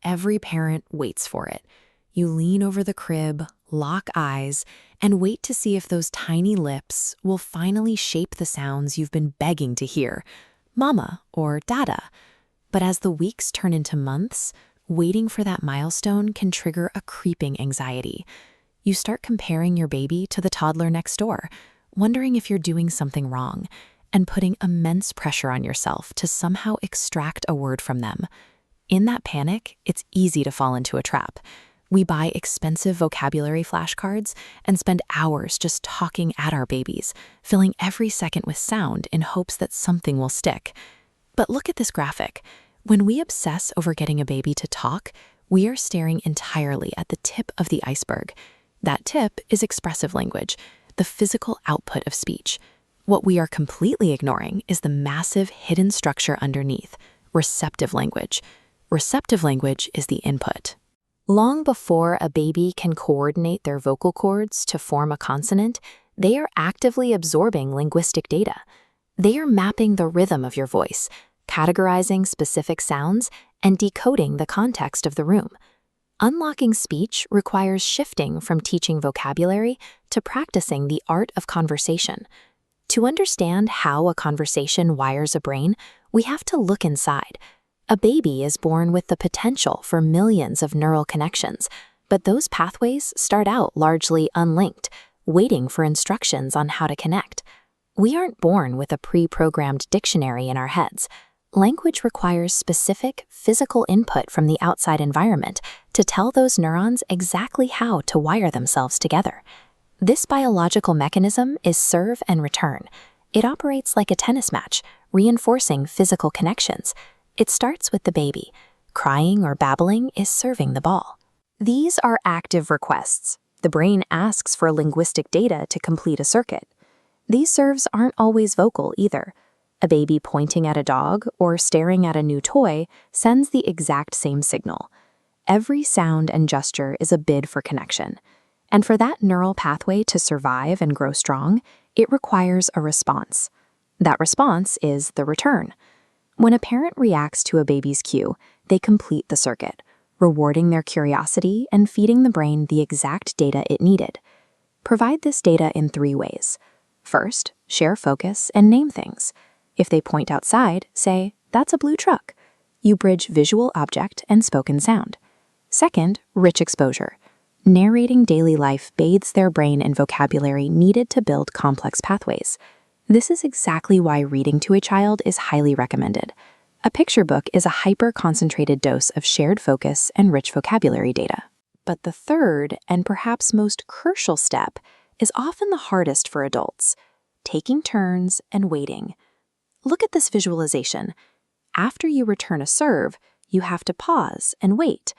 every parent waits for it. You lean over the crib, lock eyes, and wait to see if those tiny lips will finally shape the sounds you've been begging to hear, mama or dada. But as the weeks turn into months, waiting for that milestone can trigger a creeping anxiety. You start comparing your baby to the toddler next door, wondering if you're doing something wrong, and putting immense pressure on yourself to somehow extract a word from them. In that panic, it's easy to fall into a trap. We buy expensive vocabulary flashcards and spend hours just talking at our babies, filling every second with sound in hopes that something will stick. But look at this graphic. When we obsess over getting a baby to talk, we are staring entirely at the tip of the iceberg. That tip is expressive language, the physical output of speech. What we are completely ignoring is the massive hidden structure underneath, receptive language. Receptive language is the input. Long before a baby can coordinate their vocal cords to form a consonant, they are actively absorbing linguistic data. They are mapping the rhythm of your voice, categorizing specific sounds, and decoding the context of the room. Unlocking speech requires shifting from teaching vocabulary to practicing the art of conversation. To understand how a conversation wires a brain, we have to look inside. A baby is born with the potential for millions of neural connections, but those pathways start out largely unlinked, waiting for instructions on how to connect. We aren't born with a pre-programmed dictionary in our heads. Language requires specific physical input from the outside environment to tell those neurons exactly how to wire themselves together. This biological mechanism is serve and return. It operates like a tennis match, reinforcing physical connections. It starts with the baby. Crying or babbling is serving the ball. These are active requests. The brain asks for linguistic data to complete a circuit. These serves aren't always vocal either. A baby pointing at a dog or staring at a new toy sends the exact same signal. Every sound and gesture is a bid for connection. And for that neural pathway to survive and grow strong, it requires a response. That response is the return. When a parent reacts to a baby's cue, they complete the circuit, rewarding their curiosity and feeding the brain the exact data it needed. Provide this data in 3 ways. First, share focus and name things. If they point outside, say, "That's a blue truck." You bridge visual object and spoken sound. Second, rich exposure. Narrating daily life bathes their brain in vocabulary needed to build complex pathways. This is exactly why reading to a child is highly recommended. A picture book is a hyper-concentrated dose of shared focus and rich vocabulary data. But the third, and perhaps most crucial step, is often the hardest for adults: taking turns and waiting. Look at this visualization. After you return a serve, you have to pause and wait.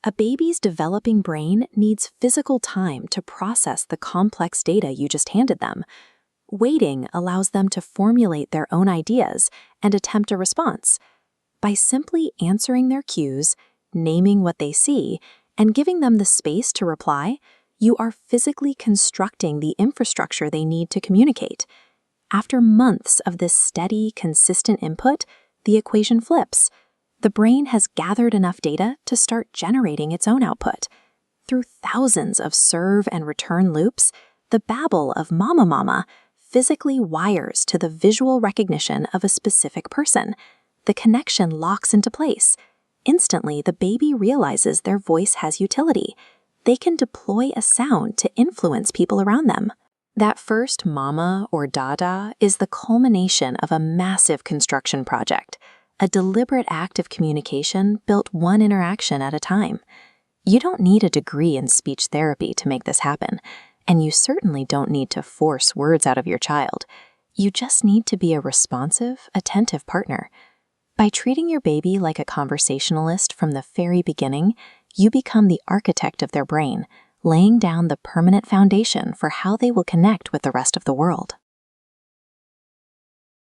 A baby's developing brain needs physical time to process the complex data you just handed them. Waiting allows them to formulate their own ideas and attempt a response. By simply answering their cues, naming what they see, and giving them the space to reply, you are physically constructing the infrastructure they need to communicate. After months of this steady, consistent input, the equation flips. The brain has gathered enough data to start generating its own output. Through thousands of serve and return loops, the babble of mama mama physically wires to the visual recognition of a specific person. The connection locks into place. Instantly, the baby realizes their voice has utility. They can deploy a sound to influence people around them. That first mama or dada is the culmination of a massive construction project, a deliberate act of communication built one interaction at a time. You don't need a degree in speech therapy to make this happen, and you certainly don't need to force words out of your child. You just need to be a responsive, attentive partner. By treating your baby like a conversationalist from the very beginning, you become the architect of their brain, laying down the permanent foundation for how they will connect with the rest of the world.